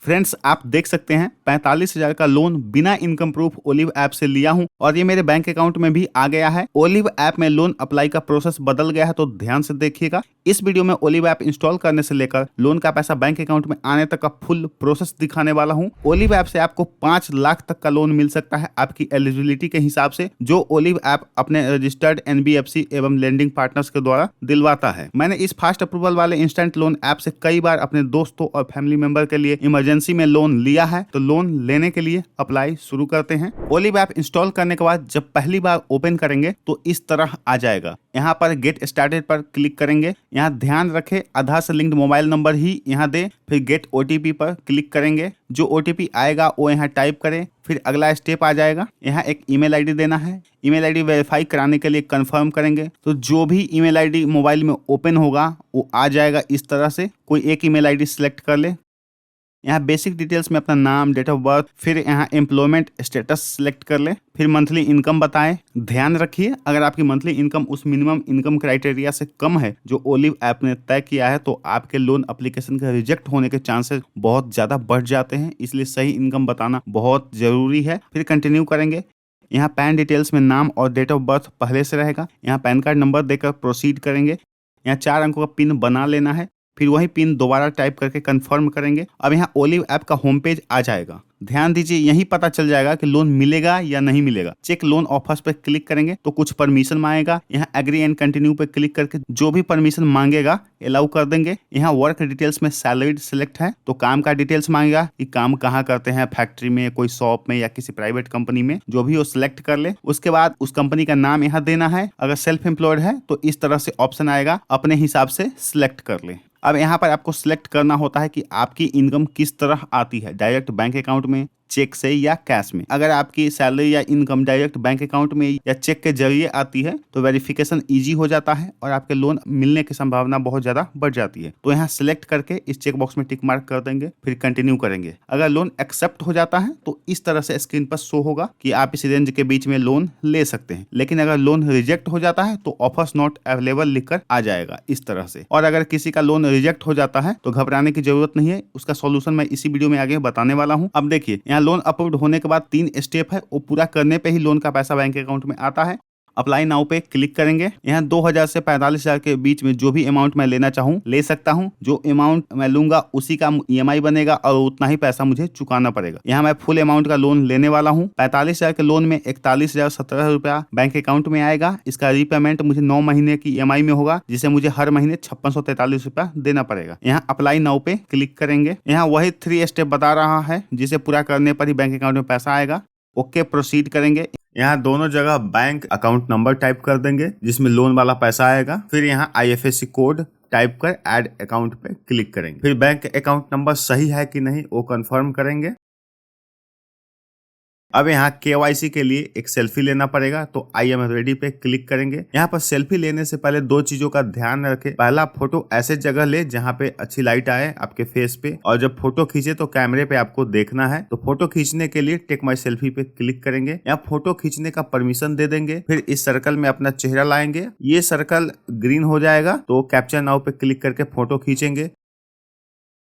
Friends, आप देख सकते हैं 45,000 का लोन बिना इनकम प्रूफ ओलिव ऐप से लिया हूं और ये मेरे बैंक अकाउंट में भी आ गया है। ओलिव ऐप में लोन अप्लाई का प्रोसेस बदल गया है, तो ध्यान से देखिएगा। इस वीडियो में ओलिव ऐप इंस्टॉल करने से लेकर लोन का पैसा बैंक अकाउंट में आने तक का फुल प्रोसेस दिखाने वाला हूं। ओलिव ऐप से आपको 5 लाख तक का लोन मिल सकता है आपकी एलिजिबिलिटी के हिसाब से, जो ओलिव ऐप अपने रजिस्टर्ड एनबीएफसी एवं लेंडिंग पार्टनर्स के द्वारा दिलवाता है। मैंने इस फास्ट अप्रूवल वाले इंस्टेंट लोन ऐप से कई बार अपने दोस्तों और फैमिली मेंबर के लिए इमरजेंसी में लोन लिया है, तो लोन लेने के लिए अप्लाई शुरू करते हैं। ओलिव ऐप इंस्टॉल करने के बाद जब पहली बार ओपन करेंगे तो इस तरह आ जाएगा। यहाँ पर गेट स्टार्टेड पर क्लिक करेंगे। यहाँ ध्यान रखें, आधार से लिंक्ड मोबाइल नंबर ही यहाँ दे। फिर गेट ओटीपी पर क्लिक करेंगे। जो ओटीपी आएगा वो यहाँ टाइप करें। फिर अगला स्टेप आ जाएगा, यहाँ एक ईमेल आईडी देना है। ईमेल आईडी वेरीफाई कराने के लिए कंफर्म करेंगे, तो जो भी ईमेल आईडी मोबाइल में ओपन होगा वो आ जाएगा इस तरह से। कोई एक ईमेल आईडी सिलेक्ट कर ले। यहाँ बेसिक डिटेल्स में अपना नाम, डेट ऑफ बर्थ, फिर यहाँ एम्प्लॉयमेंट स्टेटस सिलेक्ट कर ले। फिर मंथली इनकम बताएं। ध्यान रखिए, अगर आपकी मंथली इनकम उस मिनिमम इनकम क्राइटेरिया से कम है जो ओलिव ऐप ने तय किया है, तो आपके लोन एप्लीकेशन के रिजेक्ट होने के चांसेस बहुत ज़्यादा बढ़ जाते हैं। इसलिए सही इनकम बताना बहुत ज़रूरी है। फिर कंटिन्यू करेंगे। यहाँ पैन डिटेल्स में नाम और डेट ऑफ बर्थ पहले से रहेगा। यहाँ पैन कार्ड नंबर देकर प्रोसीड करेंगे। यहाँ 4 अंकों का पिन बना लेना है। फिर वही पिन दोबारा टाइप करके कंफर्म करेंगे। अब यहाँ ओलिव ऐप का होम पेज आ जाएगा। ध्यान दीजिए, यही पता चल जाएगा कि लोन मिलेगा या नहीं मिलेगा। चेक लोन ऑफर्स पे क्लिक करेंगे तो कुछ परमिशन मांगेगा। यहाँ एग्री एंड कंटिन्यू पे क्लिक करके जो भी परमिशन मांगेगा अलाउ कर देंगे। यहाँ वर्क डिटेल्स में सैलरीड सिलेक्ट है, तो काम का डिटेल्स मांगेगा कि काम कहाँ करते हैं, फैक्ट्री में, कोई शॉप में या किसी प्राइवेट कंपनी में, जो भी वो सिलेक्ट कर ले। उसके बाद उस कंपनी का नाम यहाँ देना है। अगर सेल्फ एम्प्लॉयड है तो इस तरह से ऑप्शन आएगा, अपने हिसाब से सिलेक्ट कर ले। अब यहाँ पर आपको सिलेक्ट करना होता है कि आपकी इनकम किस तरह आती है, डायरेक्ट बैंक अकाउंट में, चेक से या कैश में। अगर आपकी सैलरी या इनकम डायरेक्ट बैंक अकाउंट में या चेक के जरिए आती है तो वेरिफिकेशन इजी हो जाता है और आपके लोन मिलने की संभावना बहुत ज्यादा बढ़ जाती है। तो यहाँ सिलेक्ट करके इस चेक बॉक्स में टिक मार्क कर देंगे। फिर कंटिन्यू करेंगे। अगर लोन एक्सेप्ट हो जाता है तो इस तरह से स्क्रीन पर शो होगा कि आप इस रेंज के बीच में लोन ले सकते हैं। लेकिन अगर लोन रिजेक्ट हो जाता है तो ऑफर्स नॉट अवेलेबल लिखकर आ जाएगा इस तरह से। और अगर किसी का लोन रिजेक्ट हो जाता है तो घबराने की जरूरत नहीं है, उसका सॉल्यूशन मैं इसी वीडियो में आगे बताने वाला हूँ। अब देखिए, यहाँ लोन अप्रूव्ड होने के बाद 3 स्टेप है, वो पूरा करने पे ही लोन का पैसा बैंक अकाउंट में आता है। अप्लाई नाउ पे क्लिक करेंगे। यहाँ 2,000 से 45,000 के बीच में जो भी अमाउंट मैं लेना चाहूँ ले सकता हूँ। जो अमाउंट मैं लूंगा उसी का ईएमआई बनेगा और उतना ही पैसा मुझे चुकाना पड़ेगा। यहाँ मैं फुल अमाउंट का लोन लेने वाला हूँ। 45,000 के लोन में 41,017 रुपया बैंक अकाउंट में आएगा। इसका रीपेमेंट मुझे 9 महीने की ईएमआई में होगा, जिसे मुझे हर महीने 5643 रुपया देना पड़ेगा। यहाँ अप्लाई नाउ पे क्लिक करेंगे। यहाँ वही 3 स्टेप बता रहा है, जिसे पूरा करने पर ही बैंक अकाउंट में पैसा आएगा। ओके, प्रोसीड करेंगे। यहाँ दोनों जगह बैंक अकाउंट नंबर टाइप कर देंगे जिसमें लोन वाला पैसा आएगा। फिर यहाँ आईएफएससी कोड टाइप कर ऐड अकाउंट पे क्लिक करेंगे। फिर बैंक अकाउंट नंबर सही है कि नहीं वो कंफर्म करेंगे। अब यहाँ केवाईसी के लिए एक सेल्फी लेना पड़ेगा, तो आई एम रेडी पे क्लिक करेंगे। यहाँ पर सेल्फी लेने से पहले 2 चीजों का ध्यान रखें। पहला, फोटो ऐसे जगह ले जहाँ पे अच्छी लाइट आए आपके फेस पे, और जब फोटो खींचे तो कैमरे पे आपको देखना है। तो फोटो खींचने के लिए टेक माई सेल्फी पे क्लिक करेंगे। यहाँ फोटो खींचने का परमिशन दे देंगे। फिर इस सर्कल में अपना चेहरा लाएंगे। ये सर्कल ग्रीन हो जाएगा तो कैप्चर नाउ पे क्लिक करके फोटो खींचेंगे।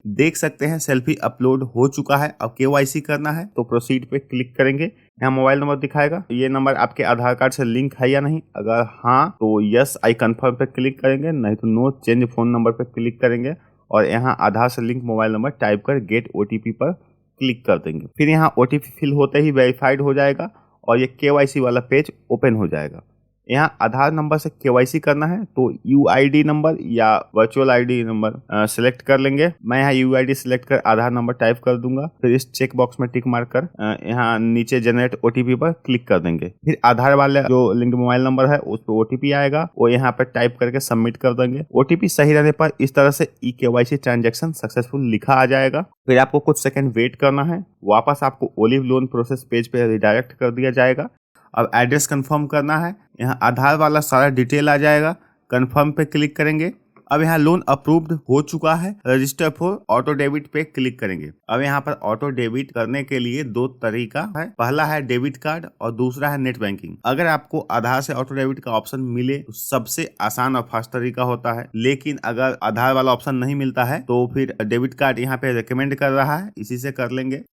देख सकते हैं सेल्फी अपलोड हो चुका है। अब केवाईसी करना है तो प्रोसीड पे क्लिक करेंगे। यहाँ मोबाइल नंबर दिखाएगा, ये नंबर आपके आधार कार्ड से लिंक है या नहीं। अगर हाँ तो यस आई कंफर्म पे क्लिक करेंगे, नहीं तो नो चेंज फोन नंबर पे क्लिक करेंगे और यहाँ आधार से लिंक मोबाइल नंबर टाइप कर गेट ओटीपी पर क्लिक कर देंगे। फिर यहाँ ओटीपी फिल होते ही वेरीफाइड हो जाएगा और ये केवाईसी वाला पेज ओपन हो जाएगा। यहाँ आधार नंबर से केवाईसी करना है तो यूआईडी नंबर या वर्चुअल आईडी नंबर सिलेक्ट कर लेंगे। मैं यहाँ यूआईडी सिलेक्ट कर आधार नंबर टाइप कर दूंगा। फिर इस चेक बॉक्स में टिक मार कर यहाँ नीचे जनरेट ओटीपी पर क्लिक कर देंगे। फिर आधार वाले जो लिंक्ड मोबाइल नंबर है उस पर ओटीपी आएगा, वो यहाँ पे टाइप करके सबमिट कर देंगे। ओटीपी सही रहने पर इस तरह से ई केवाईसी ट्रांजेक्शन सक्सेसफुल लिखा आ जाएगा। फिर आपको कुछ सेकंड वेट करना है, वापस आपको ओलिव लोन प्रोसेस पेज पे रिडायरेक्ट कर दिया जाएगा। अब एड्रेस कंफर्म करना है। यहाँ आधार वाला सारा डिटेल आ जाएगा। कंफर्म पे क्लिक करेंगे। अब यहाँ लोन अप्रूव्ड हो चुका है, रजिस्टर फॉर ऑटो डेबिट पे क्लिक करेंगे। अब यहाँ पर ऑटो डेबिट करने के लिए दो तरीका है, पहला है डेबिट कार्ड और दूसरा है नेट बैंकिंग। अगर आपको आधार से ऑटो डेबिट का ऑप्शन मिले तो सबसे आसान और फास्ट तरीका होता है, लेकिन अगर आधार वाला ऑप्शन नहीं मिलता है तो फिर डेबिट कार्ड यहाँ पे रिकमेंड कर रहा है, इसी से कर लेंगे।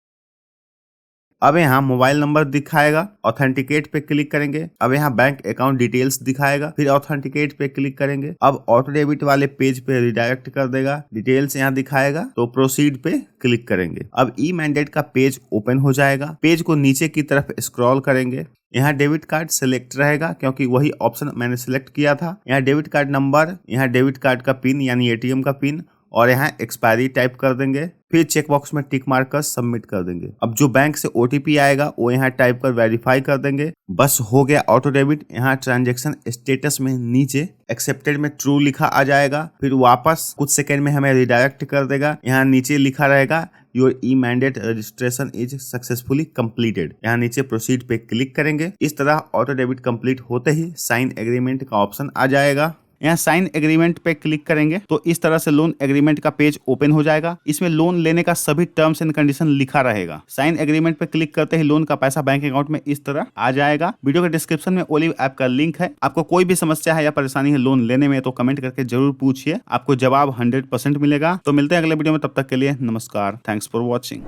अब यहाँ मोबाइल नंबर दिखाएगा, ऑथेंटिकेट पे क्लिक करेंगे। अब यहाँ बैंक अकाउंट डिटेल्स दिखाएगा, फिर ऑथेंटिकेट पे क्लिक करेंगे। अब ऑटो डेबिट वाले पेज पे रिडायरेक्ट कर देगा, डिटेल्स यहाँ दिखाएगा तो प्रोसीड पे क्लिक करेंगे। अब ई मैंडेट का पेज ओपन हो जाएगा। पेज को नीचे की तरफ स्क्रॉल करेंगे, यहाँ डेबिट कार्ड सिलेक्ट रहेगा क्योंकि वही ऑप्शन मैंने सिलेक्ट किया था। यहाँ डेबिट कार्ड नंबर, यहाँ डेबिट कार्ड का पिन यानी एटीएम का पिन और यहाँ एक्सपायरी टाइप कर देंगे। फिर चेक बॉक्स में टिक मार कर सबमिट कर देंगे। अब जो बैंक से ओटीपी आएगा वो यहाँ टाइप कर वेरीफाई कर देंगे। बस हो गया ऑटो डेबिट। यहाँ ट्रांजैक्शन स्टेटस में नीचे एक्सेप्टेड में ट्रू लिखा आ जाएगा, फिर वापस कुछ सेकंड में हमें रिडायरेक्ट कर देगा। यहाँ नीचे लिखा रहेगा your e mandate registration is successfully completed. यहाँ नीचे प्रोसीड पे क्लिक करेंगे। इस तरह ऑटो डेबिट कंप्लीट होते ही साइन एग्रीमेंट का ऑप्शन आ जाएगा। यहाँ साइन एग्रीमेंट पे क्लिक करेंगे तो इस तरह से लोन एग्रीमेंट का पेज ओपन हो जाएगा। इसमें लोन लेने का सभी टर्म्स एंड कंडीशन लिखा रहेगा। साइन एग्रीमेंट पे क्लिक करते ही लोन का पैसा बैंक अकाउंट में इस तरह आ जाएगा। वीडियो के डिस्क्रिप्शन में ओलिव ऐप का लिंक है। आपको कोई भी समस्या है या परेशानी है लोन लेने में तो कमेंट करके जरूर पूछिए, आपको जवाब 100% मिलेगा। तो मिलते हैं अगले वीडियो में, तब तक के लिए नमस्कार। Thanks for watching.